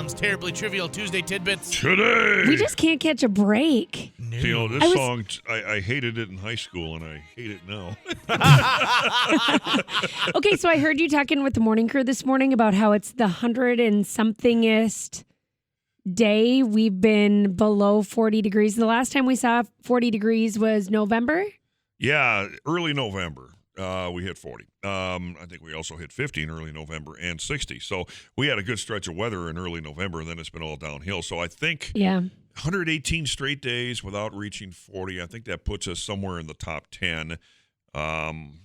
Tom's Terribly Trivial Tuesday Tidbits. Today. We just can't catch a break. No. You know, this song, I hated it in high school, and I hate it now. Okay, so I heard you talking with the morning crew this morning about how it's the 100-and-somethingest day we've been below 40 degrees. The last time we saw 40 degrees was November? Yeah, early November. We hit 40. I think we also hit 50 in early November and 60. So we had a good stretch of weather in early November, and then it's been all downhill. So I think 118 straight days without reaching 40. I think that puts us somewhere in the top 10. And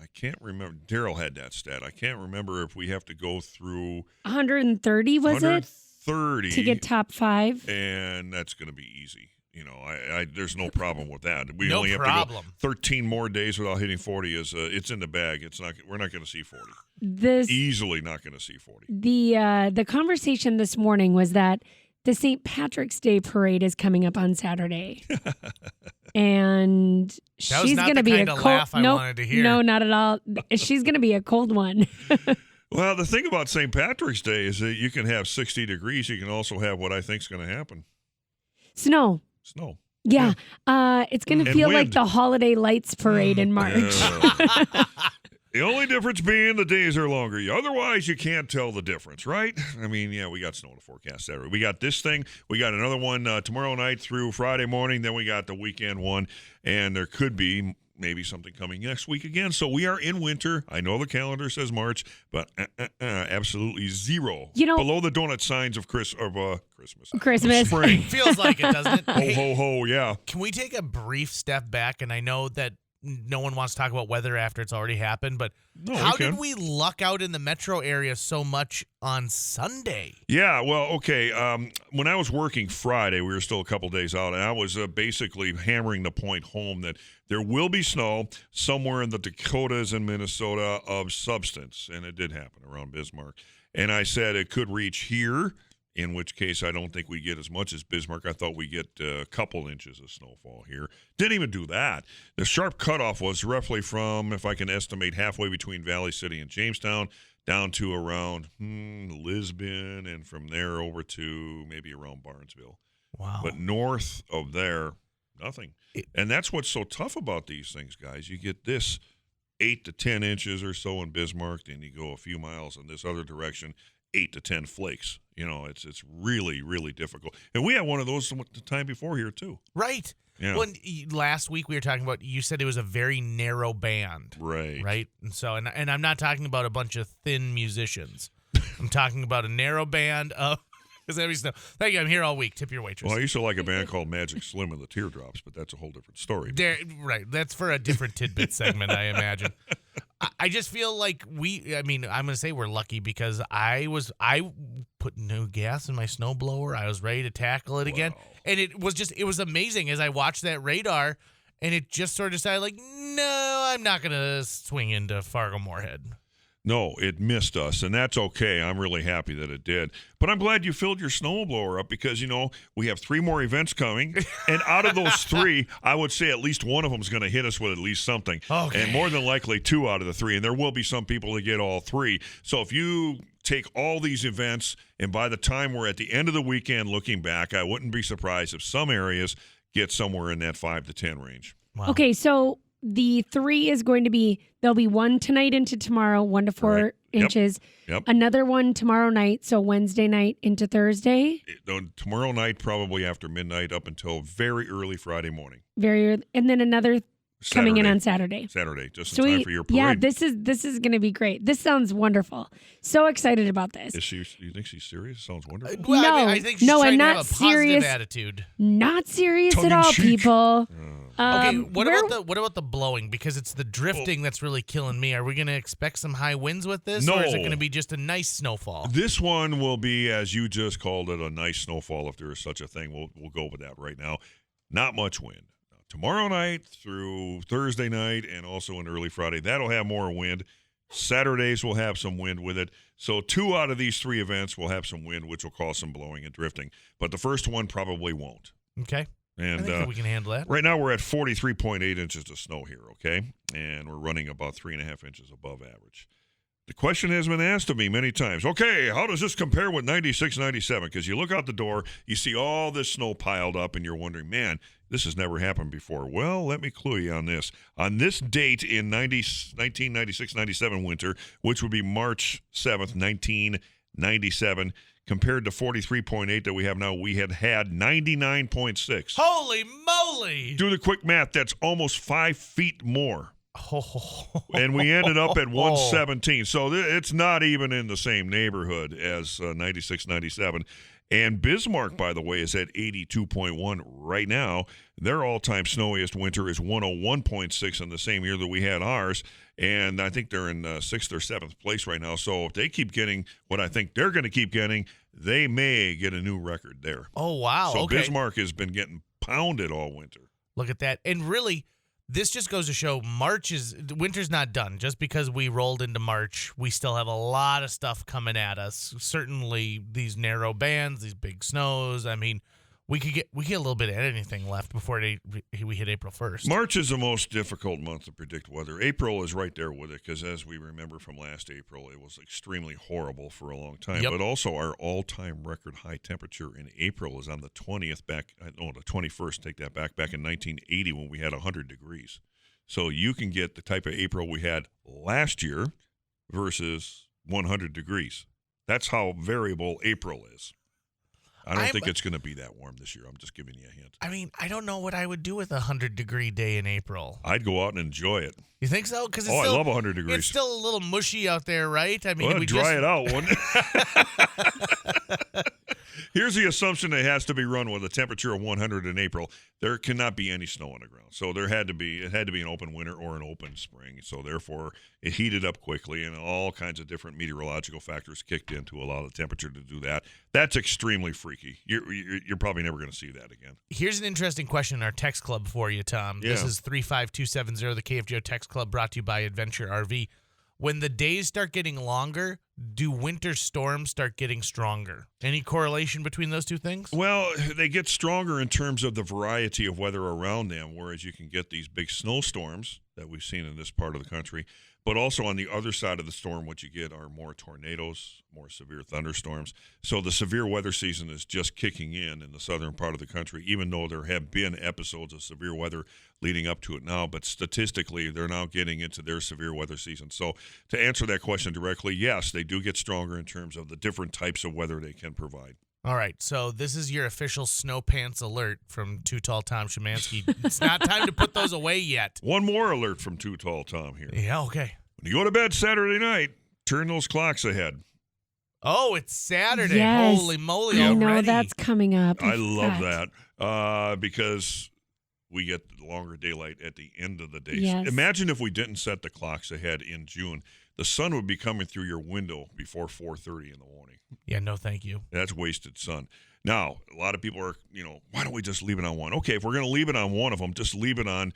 I can't remember. Daryl had that stat. I can't remember if we have to go through 130, was 130 it? To get top 5? And that's going to be easy. You know, there's no problem with that. We No only have problem. to go 13 more days without hitting 40. It's in the bag. We're not going to see 40. Easily not going to see 40. The conversation this morning was that the St. Patrick's Day parade is coming up on Saturday, and she's going to be a cold. Laugh I wanted to hear. No, not at all. She's going to be a cold one. Well, the thing about St. Patrick's Day is that you can have 60 degrees. You can also have what I think is going to happen. Snow. Yeah. It's going to feel wind. like the Holiday Lights parade in March. The only difference being the days are longer. Otherwise, you can't tell the difference, right? I mean, yeah, we got snow to forecast Saturday. We got this thing. We got another one tomorrow night through Friday morning. Then we got the weekend one. And there could be maybe something coming next week again. So we are in winter. I know the calendar says March, but absolutely zero. Below the donut signs of Christmas. Of spring. Feels like it, doesn't it? Ho, ho, ho, yeah. Can we take a brief step back? And I know that no one wants to talk about weather after it's already happened, but how did we luck out in the metro area so much on Sunday? Yeah, well, okay. When I was working Friday, we were still a couple days out, and I was basically hammering the point home that there will be snow somewhere in the Dakotas and Minnesota of substance, and it did happen around Bismarck. And I said it could reach here, in which case I don't think we get as much as Bismarck. I thought we get a couple inches of snowfall here. Didn't even do that. The sharp cutoff was roughly from, if I can estimate, halfway between Valley City and Jamestown down to around Lisbon, and from there over to maybe around Barnesville. Wow. But north of there, nothing. And that's what's so tough about these things, guys. You get this 8 to 10 inches or so in Bismarck, then you go a few miles in this other direction, 8 to 10 flakes. You know, it's really, really difficult. And we had one of those the time before here, too. Right. Yeah. Well, last week we were talking about, you said it was a very narrow band. Right. Right? And so, and I'm not talking about a bunch of thin musicians. I'm talking about a narrow band of... Thank you. I'm here all week. Tip your waitress. Well, I used to like a band called Magic Slim and the Teardrops, but that's a whole different story. Right. That's for a different tidbit segment, I imagine. I just feel like I'm going to say we're lucky because I put new gas in my snowblower. I was ready to tackle it again. And it was amazing as I watched that radar, and it just sort of decided like, no, I'm not going to swing into Fargo-Moorhead. No, it missed us, and that's okay. I'm really happy that it did. But I'm glad you filled your snowblower up because, we have 3 more events coming, and out of those 3, I would say at least one of them is going to hit us with at least something. Okay. And more than likely 2 out of the 3, and there will be some people that get all 3. So if you take all these events, and by the time we're at the end of the weekend looking back, I wouldn't be surprised if some areas get somewhere in that 5 to 10 range. Wow. Okay, so the 3 is going to be, there'll be one tonight into tomorrow, 1 to 4 inches. Yep. Another one tomorrow night, so Wednesday night into Thursday. Tomorrow night, probably after midnight, up until very early Friday morning. Very early. And then another coming in on Saturday. Just in time for your parade. Yeah, this is going to be great. This sounds wonderful. So excited about this. You think she's serious? Sounds wonderful. Well, I think she's trying to have a positive serious attitude. Not serious Tongue at all, in cheek. people. Okay, what about the blowing? Because it's the drifting that's really killing me. Are we going to expect some high winds with this? No. Or is it going to be just a nice snowfall? This one will be, as you just called it, a nice snowfall, if there is such a thing. We'll go with that right now. Not much wind. Tomorrow night through Thursday night and also in early Friday, that'll have more wind. Saturdays will have some wind with it. So 2 out of these 3 events will have some wind, which will cause some blowing and drifting. But the first one probably won't. Okay. And I think we can handle that. Right now we're at 43.8 inches of snow here, okay? And we're running about 3.5 inches above average. The question has been asked of me many times. Okay, how does this compare with 96, 97? Because you look out the door, you see all this snow piled up, and you're wondering, man, this has never happened before. Well, let me clue you on this. On this date in 1996-97 winter, which would be March 7th, 1997, compared to 43.8 that we have now, we had 99.6. Holy moly! Do the quick math. That's almost 5 feet more. Oh. And we ended up at 117. So it's not even in the same neighborhood as 96, 97. And Bismarck, by the way, is at 82.1 right now. Their all-time snowiest winter is 101.6 in the same year that we had ours. And I think they're in 6th or 7th place right now. So if they keep getting what I think they're going to keep getting, they may get a new record there. Oh, wow. So okay. Bismarck has been getting pounded all winter. Look at that. And really, this just goes to show winter's not done. Just because we rolled into March, we still have a lot of stuff coming at us. Certainly these narrow bands, these big snows. I mean, we could get a little bit of anything left before we hit April 1st. March is the most difficult month to predict weather. April is right there with it because, as we remember from last April, it was extremely horrible for a long time. Yep. But also our all-time record high temperature in April is on the 21st, take that back in 1980 when we had 100 degrees. So you can get the type of April we had last year versus 100 degrees. That's how variable April is. I don't think it's going to be that warm this year. I'm just giving you a hint. I mean, I don't know what I would do with a 100-degree day in April. I'd go out and enjoy it. You think so? Because I love 100 degrees. It's still a little mushy out there, right? I mean, well, dry it out, wouldn't it? Here's the assumption that has to be run with a temperature of 100 in April. There cannot be any snow on the ground. So it had to be an open winter or an open spring. So therefore, it heated up quickly, and all kinds of different meteorological factors kicked in to allow the temperature to do that. That's extremely freaky. You're probably never going to see that again. Here's an interesting question in our text club for you, Tom. Yeah. This is 35270, the KFGO text club, brought to you by Adventure RV. When the days start getting longer, do winter storms start getting stronger? Any correlation between those two things? Well, they get stronger in terms of the variety of weather around them, whereas you can get these big snowstorms that we've seen in this part of the country. But also on the other side of the storm, what you get are more tornadoes, more severe thunderstorms. So the severe weather season is just kicking in the southern part of the country, even though there have been episodes of severe weather leading up to it now. But statistically, they're now getting into their severe weather season. So to answer that question directly, yes, they do get stronger in terms of the different types of weather they can provide. All right, so this is your official snow pants alert from Tall Tom Szymanski. It's not time to put those away yet. One more alert from Tall Tom here. Yeah, okay. When you go to bed Saturday night, turn those clocks ahead. Oh, it's Saturday. Yes. Holy moly I already. know that's coming up. I love that because we get longer daylight at the end of the day. Yes. Imagine if we didn't set the clocks ahead in June. The sun would be coming through your window before 4:30 in the morning. Yeah, no thank you. That's wasted sun. Now, a lot of people are, why don't we just leave it on one? Okay, if we're going to leave it on one of them, just leave it on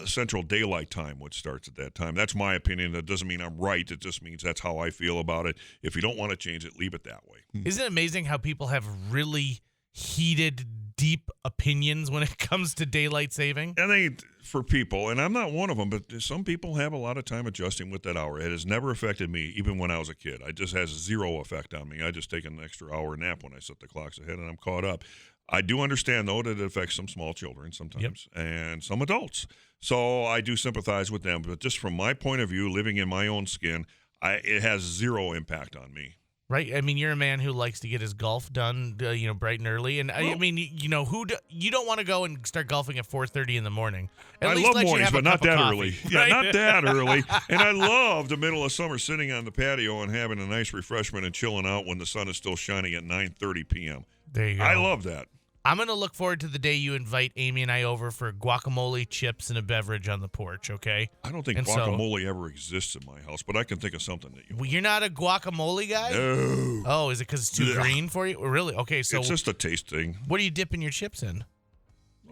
Central Daylight Time, which starts at that time. That's my opinion. That doesn't mean I'm right. It just means that's how I feel about it. If you don't want to change it, leave it that way. Isn't it amazing how people have really heated, deep opinions when it comes to daylight saving? And for people, and I'm not one of them, but some people have a lot of time adjusting with that hour. It has never affected me, even when I was a kid. It just has zero effect on me. I just take an extra hour nap when I set the clocks ahead, and I'm caught up. I do understand, though, that it affects some small children sometimes and some adults. So I do sympathize with them. But just from my point of view, living in my own skin, it has zero impact on me. Right. I mean, you're a man who likes to get his golf done, bright and early. And I mean, you don't want to go and start golfing at 4:30 in the morning. I love mornings, but not that early. Yeah, right? not that early. And I love the middle of summer sitting on the patio and having a nice refreshment and chilling out when the sun is still shining at 9:30 p.m. There you go. I love that. I'm going to look forward to the day you invite Amy and I over for guacamole, chips, and a beverage on the porch, okay? I don't think guacamole ever exists in my house, but I can think of something that you Well, you're not a guacamole guy? No. Oh, is it because it's too green for you? Really? Okay, so it's just a taste thing. What are you dipping your chips in?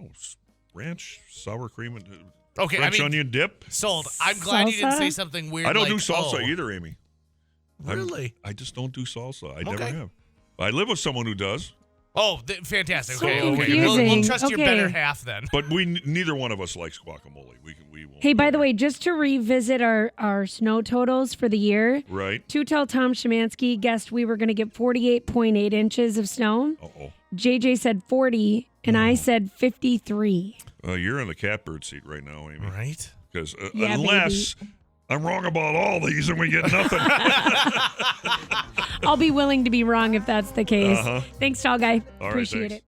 Oh, ranch, sour cream, and French onion dip. Sold. I'm glad you didn't Salsa? say something weird. I don't like, do salsa either, Amy. Really? I just don't do salsa. I Okay. never have. I live with someone who does. Oh, fantastic. So Okay. confusing. We'll trust your Okay. better half then. But neither one of us likes guacamole. We won't. Hey, by the way, just to revisit our snow totals for the year, Right. Tall Tom Szymanski guessed we were going to get 48.8 inches of snow. Uh-oh. JJ said 40, and I said 53. You're in the catbird seat right now, Amy. Right? Because Yeah, unless I'm wrong about all these and we get nothing. I'll be willing to be wrong if that's the case. Uh-huh. Thanks, tall guy. All right, Appreciate thanks. it.